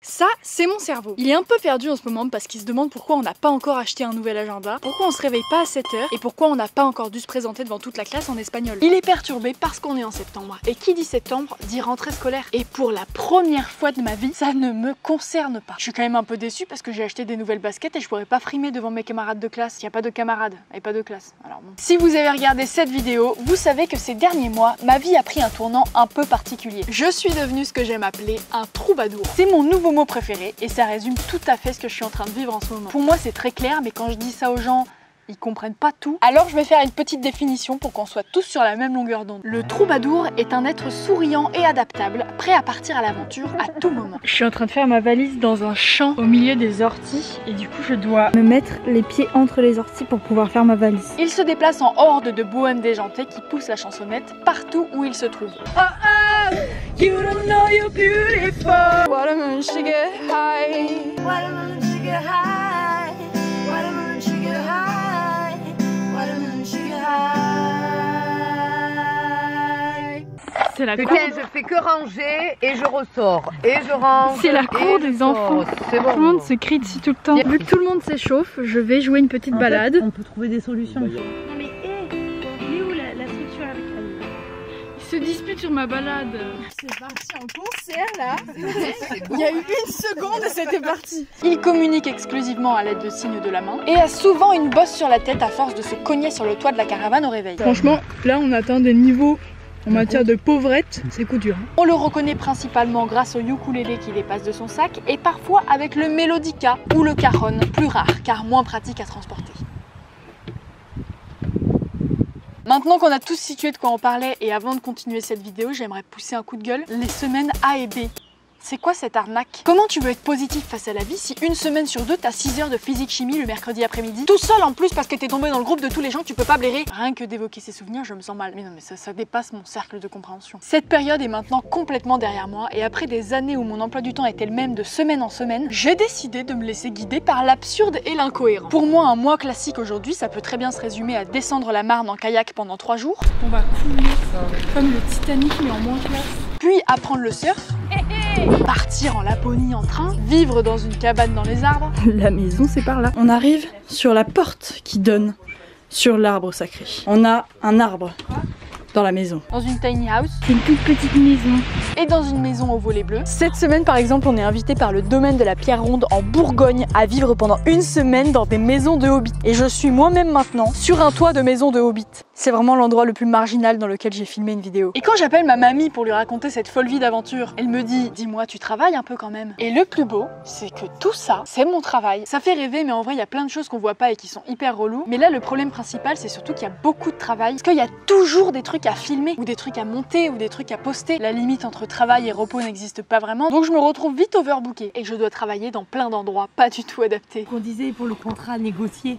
Ça, c'est mon cerveau. Il est un peu perdu en ce moment parce qu'il se demande pourquoi on n'a pas encore acheté un nouvel agenda, pourquoi on se réveille pas à 7 h et pourquoi on n'a pas encore dû se présenter devant toute la classe en espagnol. Il est perturbé parce qu'on est en septembre. Et qui dit septembre dit rentrée scolaire. Et pour la première fois de ma vie, ça ne me concerne pas. Je suis quand même un peu déçue parce que j'ai acheté des nouvelles baskets et je pourrais pas frimer devant mes camarades de classe. Il n'y a pas de camarades et pas de classe. Alors bon. Si vous avez regardé cette vidéo, vous savez que ces derniers mois, ma vie a pris un tournant un peu particulier. Je suis devenue ce que j'aime appeler un troubadour. C'est mon nouveau mot préféré et ça résume tout à fait ce que je suis en train de vivre en ce moment. Pour moi, c'est très clair, mais quand je dis ça aux gens, ils comprennent pas tout. Alors je vais faire une petite définition pour qu'on soit tous sur la même longueur d'onde. Le troubadour est un être souriant et adaptable, prêt à partir à l'aventure à tout moment. Je suis en train de faire ma valise dans un champ au milieu des orties et du coup je dois me mettre les pieds entre les orties pour pouvoir faire ma valise. Il se déplace en horde de bohèmes déjantés qui poussent la chansonnette partout où il se trouve. Oh oh, you don't know you're beautiful. Watermelon sugar high. Watermelon sugar high. Watermelon sugar high. C'est la cour. Je fais que ranger et je ressors et je range. C'est la cour des enfants. C'est bon. Tout le monde se crie dessus tout le temps. Vu que tout le monde s'échauffe, je vais jouer une petite balade. On peut trouver des solutions. Non mais il est où la structure avec elle? Ils se disputent sur ma balade. C'est parti en concert là. Il y a eu une seconde et c'était parti. Il communique exclusivement à l'aide de signes de la main et a souvent une bosse sur la tête à force de se cogner sur le toit de la caravane au réveil. Franchement, là on atteint des niveaux en matière de pauvrette, c'est coup dur. On le reconnaît principalement grâce au ukulélé qui dépasse de son sac et parfois avec le mélodica ou le cajon, plus rare car moins pratique à transporter. Maintenant qu'on a tous situé de quoi on parlait et avant de continuer cette vidéo, j'aimerais pousser un coup de gueule. Les semaines A et B. C'est quoi cette arnaque? Comment tu veux être positif face à la vie si une semaine sur deux t'as 6 heures de physique-chimie le mercredi après-midi? Tout seul en plus parce que t'es tombé dans le groupe de tous les gens que tu peux pas blairer. Rien que d'évoquer ces souvenirs, je me sens mal. Mais non mais ça dépasse mon cercle de compréhension. Cette période est maintenant complètement derrière moi et après des années où mon emploi du temps était le même de semaine en semaine, j'ai décidé de me laisser guider par l'absurde et l'incohérent. Pour moi, un mois classique aujourd'hui, ça peut très bien se résumer à descendre la Marne en kayak pendant 3 jours. On va couler comme le Titanic mais en moins classe. Puis apprendre le surf. Partir en Laponie en train, vivre dans une cabane dans les arbres. La maison c'est par là. On arrive sur la porte qui donne sur l'arbre sacré. On a un arbre dans la maison. Dans une tiny house. C'est une toute petite maison. Et dans une maison au volet bleu. Cette semaine par exemple on est invité par le domaine de la Pierre Ronde en Bourgogne à vivre pendant une semaine dans des maisons de hobbits. Et je suis moi-même maintenant sur un toit de maison de hobbits. C'est vraiment l'endroit le plus marginal dans lequel j'ai filmé une vidéo. Et quand j'appelle ma mamie pour lui raconter cette folle vie d'aventure, elle me dit « Dis-moi, tu travailles un peu quand même ?» Et le plus beau, c'est que tout ça, c'est mon travail. Ça fait rêver, mais en vrai, il y a plein de choses qu'on voit pas et qui sont hyper reloues. Mais là, le problème principal, c'est surtout qu'il y a beaucoup de travail. Parce qu'il y a toujours des trucs à filmer, ou des trucs à monter, ou des trucs à poster. La limite entre travail et repos n'existe pas vraiment. Donc je me retrouve vite overbookée. Et je dois travailler dans plein d'endroits pas du tout adaptés. Qu'on disait pour le contrat négocié.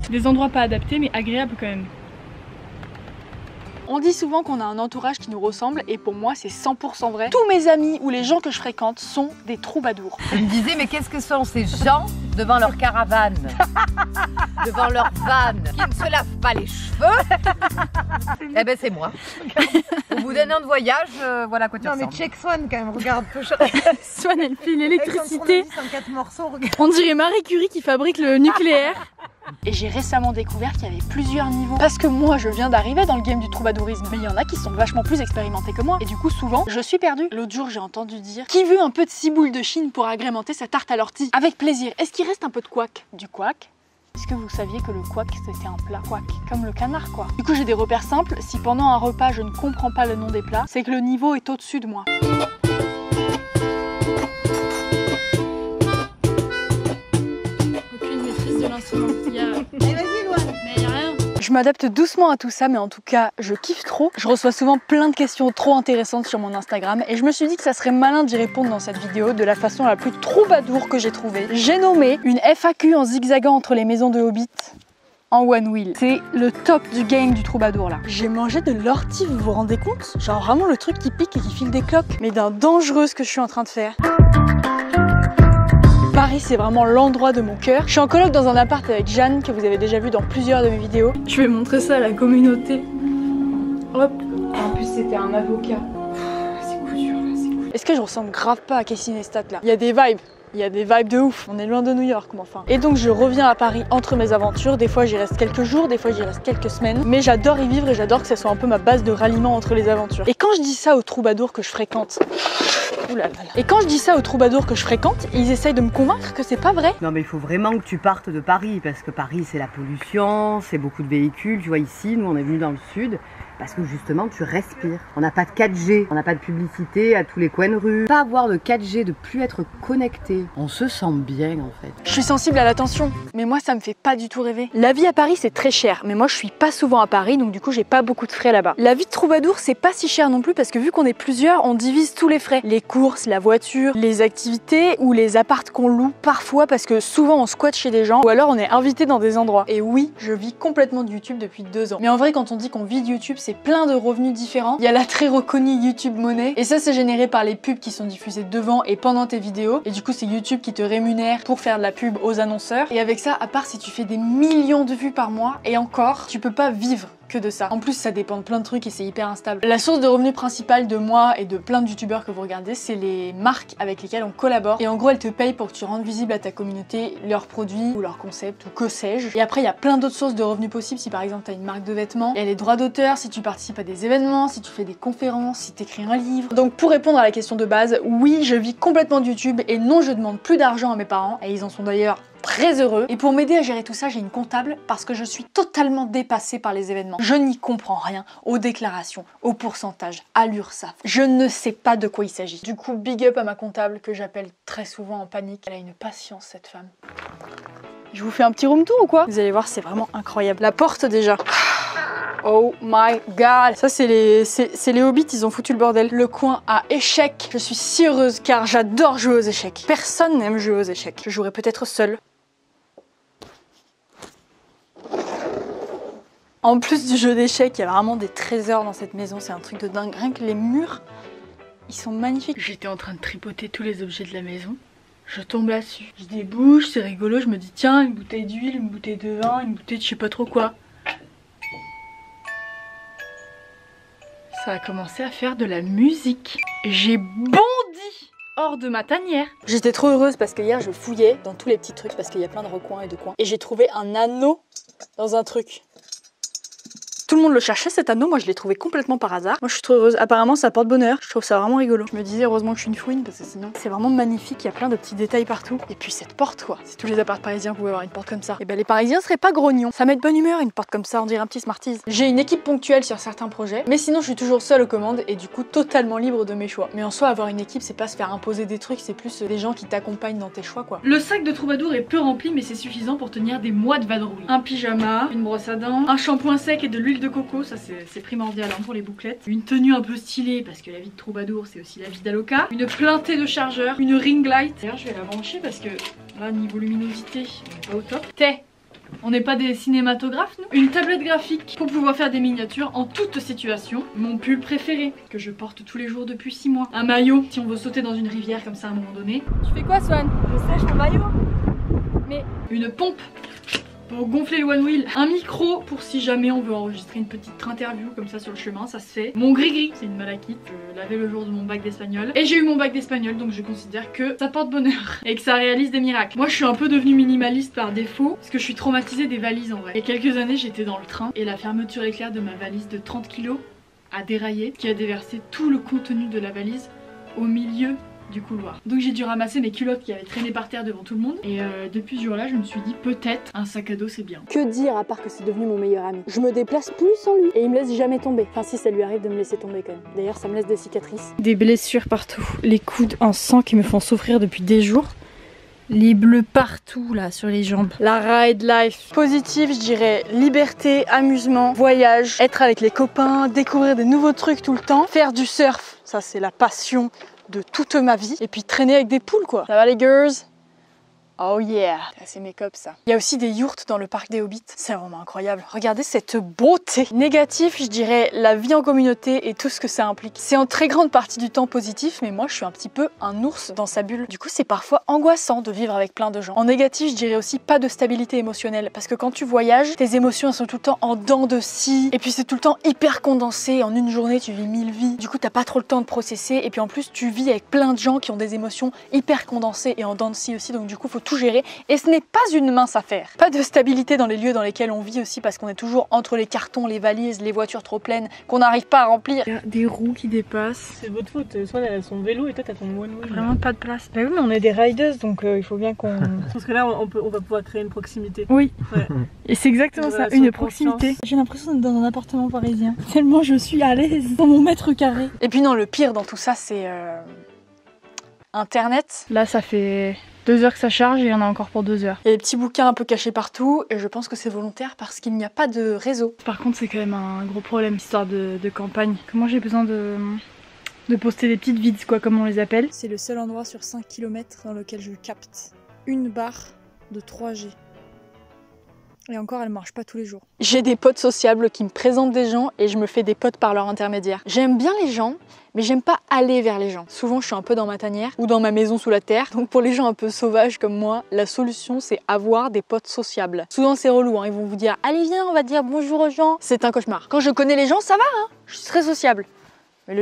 Des endroits pas adaptés mais agréables quand même. On dit souvent qu'on a un entourage qui nous ressemble et pour moi c'est 100% vrai. Tous mes amis ou les gens que je fréquente sont des troubadours. Je me disais mais qu'est-ce que sont ces gens devant leur caravane, devant leur van, qui ne se lavent pas les cheveux? Eh ben c'est moi. Au bout d'un an de voyage, voilà quoi tu ressembles. Non mais check Swan quand même, regarde. Swan elle file l'électricité. Morceaux, on dirait Marie Curie qui fabrique le nucléaire. Et j'ai récemment découvert qu'il y avait plusieurs niveaux. Parce que moi, je viens d'arriver dans le game du troubadourisme. Mais il y en a qui sont vachement plus expérimentés que moi. Et du coup, souvent, je suis perdue. L'autre jour, j'ai entendu dire « Qui veut un peu de ciboule de Chine pour agrémenter sa tarte à l'ortie ?» Avec plaisir. Est-ce qu'il reste un peu de couac? Du couac? Est-ce que vous saviez que le couac, c'était un plat? Couac, comme le canard, quoi. Du coup, j'ai des repères simples. Si pendant un repas, je ne comprends pas le nom des plats, c'est que le niveau est au-dessus de moi. Aucune maîtrise de l'instrument. Je m'adapte doucement à tout ça, mais en tout cas, je kiffe trop. Je reçois souvent plein de questions trop intéressantes sur mon Instagram et je me suis dit que ça serait malin d'y répondre dans cette vidéo de la façon la plus troubadour que j'ai trouvée. J'ai nommé une FAQ en zigzagant entre les maisons de hobbits en one wheel. C'est le top du game du troubadour là. J'ai mangé de l'ortie, vous vous rendez compte? Genre vraiment le truc qui pique et qui file des cloques. Mais d'un dangereux ce que je suis en train de faire. Paris, c'est vraiment l'endroit de mon cœur. Je suis en coloc dans un appart avec Jeanne, que vous avez déjà vu dans plusieurs de mes vidéos. Je vais montrer ça à la communauté. Hop. En plus, c'était un avocat. C'est couture là, c'est couture. Est-ce que je ressemble grave pas à Casey Neistat là? Il y a des vibes. Il y a des vibes de ouf, on est loin de New York, mais enfin. Et donc je reviens à Paris entre mes aventures, des fois j'y reste quelques jours, des fois j'y reste quelques semaines, mais j'adore y vivre et j'adore que ça soit un peu ma base de ralliement entre les aventures. Et quand je dis ça aux troubadours que je fréquente, et quand je dis ça aux troubadours que je fréquente, ils essayent de me convaincre que c'est pas vrai. Non mais il faut vraiment que tu partes de Paris, parce que Paris c'est la pollution, c'est beaucoup de véhicules, tu vois ici, nous on est venus dans le sud, parce que justement tu respires. On n'a pas de 4G, on n'a pas de publicité à tous les coins de rue. Pas avoir de 4G, de plus être connecté. On se sent bien en fait. Je suis sensible à l'attention, mais moi ça me fait pas du tout rêver. La vie à Paris c'est très cher, mais moi je suis pas souvent à Paris, donc du coup j'ai pas beaucoup de frais là-bas. La vie de troubadour c'est pas si cher non plus, parce que vu qu'on est plusieurs, on divise tous les frais. Les courses, la voiture, les activités ou les apparts qu'on loue parfois, parce que souvent on squatte chez des gens, ou alors on est invité dans des endroits. Et oui, je vis complètement de YouTube depuis 2 ans. Mais en vrai quand on dit qu'on vit de YouTube, c'est plein de revenus différents. Il y a la très reconnue YouTube Money, et ça c'est généré par les pubs qui sont diffusées devant et pendant tes vidéos, et du coup c'est YouTube qui te rémunère pour faire de la pub aux annonceurs. Et avec ça, à part si tu fais des millions de vues par mois, et encore, tu peux pas vivre que de ça. En plus, ça dépend de plein de trucs et c'est hyper instable. La source de revenus principale de moi et de plein de youtubeurs que vous regardez, c'est les marques avec lesquelles on collabore. Et en gros, elles te payent pour que tu rendes visible à ta communauté leurs produits ou leurs concepts ou que sais-je. Et après, il y a plein d'autres sources de revenus possibles. Si par exemple, tu as une marque de vêtements, il y a les droits d'auteur, si tu participes à des événements, si tu fais des conférences, si tu écris un livre. Donc pour répondre à la question de base, oui, je vis complètement de YouTube et non, je demande plus d'argent à mes parents. Et ils en sont d'ailleurs très heureux. Et pour m'aider à gérer tout ça, j'ai une comptable parce que je suis totalement dépassée par les événements. Je n'y comprends rien aux déclarations, aux pourcentages, à l'URSSAF. Je ne sais pas de quoi il s'agit. Du coup, big up à ma comptable que j'appelle très souvent en panique. Elle a une patience, cette femme. Je vous fais un petit room tour ou quoi? Vous allez voir, c'est vraiment incroyable. La porte déjà. Oh my god. Ça c'est les hobbits, ils ont foutu le bordel. Le coin à échecs. Je suis si heureuse car j'adore jouer aux échecs. Personne n'aime jouer aux échecs. Je jouerai peut-être seule. En plus du jeu d'échecs, il y a vraiment des trésors dans cette maison, c'est un truc de dingue. Rien que les murs, ils sont magnifiques. J'étais en train de tripoter tous les objets de la maison. Je tombe là-dessus. Je débouche, c'est rigolo, je me dis tiens, une bouteille d'huile, une bouteille de vin, une bouteille de je sais pas trop quoi. Ça a commencé à faire de la musique. J'ai bondi hors de ma tanière. J'étais trop heureuse parce que hier je fouillais dans tous les petits trucs parce qu'il y a plein de recoins et de coins. Et j'ai trouvé un anneau dans un truc. Tout le monde le cherchait cet anneau, moi je l'ai trouvé complètement par hasard. Moi je suis trop heureuse, apparemment ça porte bonheur, je trouve ça vraiment rigolo. Je me disais heureusement que je suis une fouine parce que sinon c'est vraiment magnifique, il y a plein de petits détails partout. Et puis cette porte quoi, si tous les apparts parisiens pouvaient avoir une porte comme ça, et ben les parisiens seraient pas grognons. Ça met de bonne humeur une porte comme ça, on dirait un petit Smarties. J'ai une équipe ponctuelle sur certains projets, mais sinon je suis toujours seule aux commandes et du coup totalement libre de mes choix. Mais en soi avoir une équipe c'est pas se faire imposer des trucs, c'est plus des gens qui t'accompagnent dans tes choix quoi. Le sac de troubadour est peu rempli mais c'est suffisant pour tenir des mois de vadrouille. Un pyjama, une brosse à dents, un shampoing sec et de l'huile de coco, ça c'est primordial hein, pour les bouclettes. Une tenue un peu stylée parce que la vie de troubadour c'est aussi la vie d'Aloca. Une plintée de chargeur, une ring light. D'ailleurs je vais la brancher parce que là niveau luminosité on est pas au top. On n'est pas des cinématographes nous. Une tablette graphique pour pouvoir faire des miniatures en toute situation. Mon pull préféré que je porte tous les jours depuis 6 mois. Un maillot si on veut sauter dans une rivière comme ça à un moment donné. Tu fais quoi Swan? Je sèche mon maillot. Mais une pompe pour gonfler le one wheel, un micro pour si jamais on veut enregistrer une petite interview comme ça sur le chemin, ça se fait. Mon gris-gris, c'est une malachite, je l'avais le jour de mon bac d'espagnol. Et j'ai eu mon bac d'espagnol donc je considère que ça porte bonheur et que ça réalise des miracles. Moi je suis un peu devenue minimaliste par défaut parce que je suis traumatisée des valises en vrai. Il y a quelques années j'étais dans le train et la fermeture éclair de ma valise de 30 kg a déraillé, qui a déversé tout le contenu de la valise au milieu du couloir. Donc j'ai dû ramasser mes culottes qui avaient traîné par terre devant tout le monde et depuis ce jour-là je me suis dit peut-être un sac à dos c'est bien. Que dire à part que c'est devenu mon meilleur ami. Je me déplace plus sans lui et il me laisse jamais tomber. Enfin si ça lui arrive de me laisser tomber quand même. D'ailleurs ça me laisse des cicatrices. Des blessures partout. Les coudes en sang qui me font souffrir depuis des jours. Les bleus partout là sur les jambes. La ride life. Positive je dirais liberté, amusement, voyage, être avec les copains, découvrir des nouveaux trucs tout le temps, faire du surf. Ça c'est la passion de toute ma vie. Et puis traîner avec des poules quoi. Ça va les girls? Oh yeah, c'est make-up ça. Il y a aussi des yourtes dans le parc des Hobbits, c'est vraiment incroyable. Regardez cette beauté. Négatif, je dirais la vie en communauté et tout ce que ça implique. C'est en très grande partie du temps positif, mais moi je suis un petit peu un ours dans sa bulle. Du coup c'est parfois angoissant de vivre avec plein de gens. En négatif, je dirais aussi pas de stabilité émotionnelle, parce que quand tu voyages, tes émotions elles sont tout le temps en dents de scie, et puis c'est tout le temps hyper condensé. En une journée tu vis 1000 vies, du coup t'as pas trop le temps de processer, et puis en plus tu vis avec plein de gens qui ont des émotions hyper condensées et en dents de scie aussi, donc du coup faut tout gérer et ce n'est pas une mince affaire. Pas de stabilité dans les lieux dans lesquels on vit aussi, parce qu'on est toujours entre les cartons, les valises, les voitures trop pleines qu'on n'arrive pas à remplir. Il y a des roues qui dépassent. C'est votre faute, soit elle a son vélo et toi t'as ton one-way. Vraiment pas de place. Bah oui, mais on est des riders, donc il faut bien qu'on... Parce que là on va pouvoir créer une proximité. Oui, Ouais. et c'est exactement Voilà, ça, une sur proximité. confiance. J'ai l'impression d'être dans un appartement parisien. Tellement je suis à l'aise dans mon mètre carré. Et puis non, le pire dans tout ça c'est Internet. Là ça fait 2 heures que ça charge et il y en a encore pour 2 heures. Il y a des petits bouquins un peu cachés partout et je pense que c'est volontaire parce qu'il n'y a pas de réseau. Par contre c'est quand même un gros problème, histoire de campagne. Comment j'ai besoin de poster des petites vids quoi, comme on les appelle. C'est le seul endroit sur 5 km dans lequel je capte une barre de 3G. Et encore, elle marche pas tous les jours. J'ai des potes sociables qui me présentent des gens et je me fais des potes par leur intermédiaire. J'aime bien les gens, mais j'aime pas aller vers les gens. Souvent, je suis un peu dans ma tanière ou dans ma maison sous la terre. Donc pour les gens un peu sauvages comme moi, la solution, c'est avoir des potes sociables. Souvent, c'est relou, hein. Ils vont vous dire « Allez, viens, on va dire bonjour aux gens ». C'est un cauchemar. Quand je connais les gens, ça va, hein. Je suis très sociable. Mais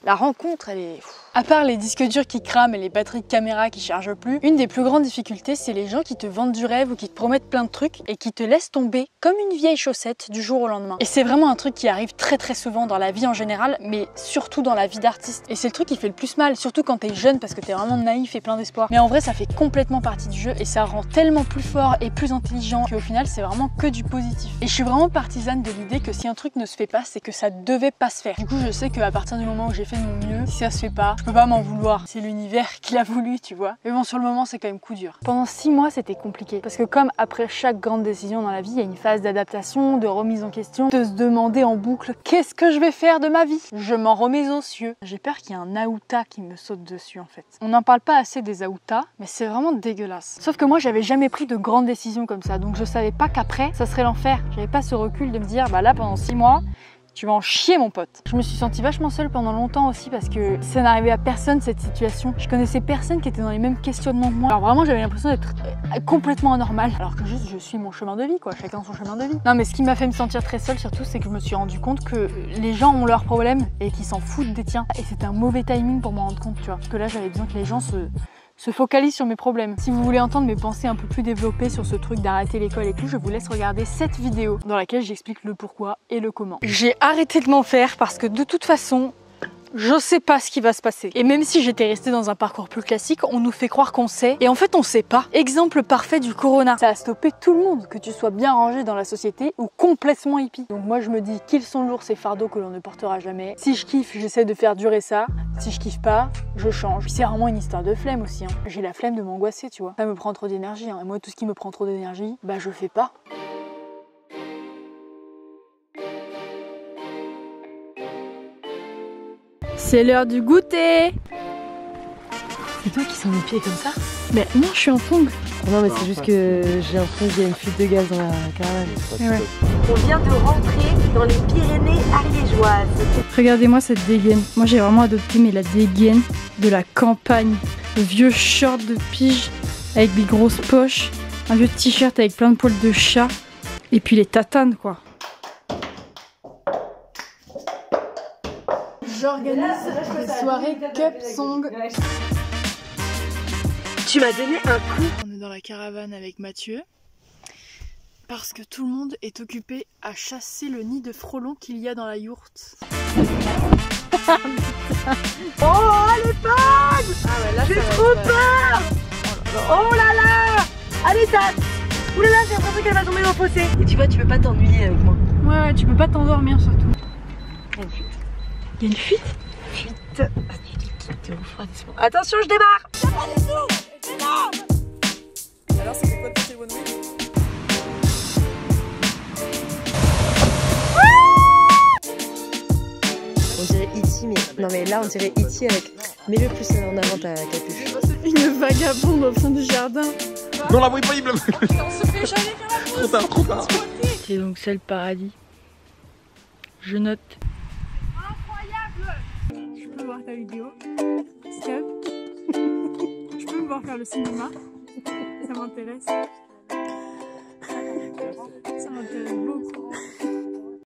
la rencontre, elle est... À part les disques durs qui crament et les batteries de caméra qui chargent plus, une des plus grandes difficultés, c'est les gens qui te vendent du rêve ou qui te promettent plein de trucs et qui te laissent tomber comme une vieille chaussette du jour au lendemain. Et c'est vraiment un truc qui arrive très souvent dans la vie en général, mais surtout dans la vie d'artiste. Et c'est le truc qui fait le plus mal, surtout quand t'es jeune parce que t'es vraiment naïf et plein d'espoir. Mais en vrai, ça fait complètement partie du jeu et ça rend tellement plus fort et plus intelligent qu'au final, c'est vraiment que du positif. Et je suis vraiment partisane de l'idée que si un truc ne se fait pas, c'est que ça devait pas se faire. Du coup, je sais qu'à partir du moment où j'ai fait de mon mieux, si ça se fait pas, je peux pas m'en vouloir. C'est l'univers qui l'a voulu, tu vois. Mais bon, sur le moment, c'est quand même coup dur. Pendant 6 mois, c'était compliqué. Parce que comme après chaque grande décision dans la vie, il y a une phase d'adaptation, de remise en question, de se demander en boucle « Qu'est-ce que je vais faire de ma vie ?» Je m'en remets aux cieux. J'ai peur qu'il y ait un aouta qui me saute dessus, en fait. On n'en parle pas assez des aoutas, mais c'est vraiment dégueulasse. Sauf que moi, j'avais jamais pris de grandes décisions comme ça. Donc je savais pas qu'après, ça serait l'enfer. J'avais pas ce recul de me dire « Bah là, pendant 6 mois, tu vas en chier mon pote ». Je me suis sentie vachement seule pendant longtemps aussi parce que ça n'arrivait à personne cette situation. Je connaissais personne qui était dans les mêmes questionnements que moi. Alors vraiment j'avais l'impression d'être complètement anormale. Alors que juste je suis mon chemin de vie quoi, chacun son chemin de vie. Non mais ce qui m'a fait me sentir très seule surtout c'est que je me suis rendu compte que les gens ont leurs problèmes et qu'ils s'en foutent des tiens. Et c'était un mauvais timing pour m'en rendre compte tu vois. Parce que là j'avais besoin que les gens se focalise sur mes problèmes. Si vous voulez entendre mes pensées un peu plus développées sur ce truc d'arrêter l'école et tout, je vous laisse regarder cette vidéo dans laquelle j'explique le pourquoi et le comment. J'ai arrêté de m'en faire parce que de toute façon, je sais pas ce qui va se passer. Et même si j'étais restée dans un parcours plus classique, on nous fait croire qu'on sait. Et en fait, on sait pas. Exemple parfait du corona. Ça a stoppé tout le monde, que tu sois bien rangé dans la société ou complètement hippie. Donc moi, je me dis qu'ils sont lourds ces fardeaux que l'on ne portera jamais. Si je kiffe, j'essaie de faire durer ça. Si je kiffe pas, je change. C'est vraiment une histoire de flemme aussi. Hein. J'ai la flemme de m'angoisser, tu vois. Ça me prend trop d'énergie. Hein. Et moi, tout ce qui me prend trop d'énergie, bah je fais pas. C'est l'heure du goûter. C'est toi qui sens les pieds comme ça? Mais non, je suis en tongs. Non mais c'est juste que j'ai l'impression qu'il y a une fuite de gaz dans la caravane. Ouais. On vient de rentrer dans les Pyrénées ariégeoises. Regardez-moi cette dégaine. Moi j'ai vraiment adopté mais la dégaine de la campagne. Le vieux short de pige avec des grosses poches, un vieux t-shirt avec plein de poils de chat et puis les tatanes quoi. J'organise des soirées cup song. Tu m'as donné un coup. On est dans la caravane avec Mathieu parce que tout le monde est occupé à chasser le nid de frelons qu'il y a dans la yourte. Oh les pannes! J'ai trop peur! Oh là là! Allez tape! Ouh là là, j'ai l'impression qu'elle va tomber dans le fossé. Et tu vois, tu peux pas t'ennuyer avec moi. Ouais, tu peux pas t'endormir surtout. Il y a une fuite? Fuite. Attention, je démarre! Alors c'était quoi le one way? On dirait E.T. mais... Non mais là on dirait E.T. avec... Mets-le plus en avant ta capuche. Une vagabonde au fond du jardin. Non, la bruit pas, il On se fait jamais faire la pause. Trop tard, trop tard. C'est donc ça le paradis. Je note. Incroyable. Je peux voir ta vidéo. Step. Je peux me voir faire le cinéma. Ça m'intéresse. Ça m'intéresse beaucoup.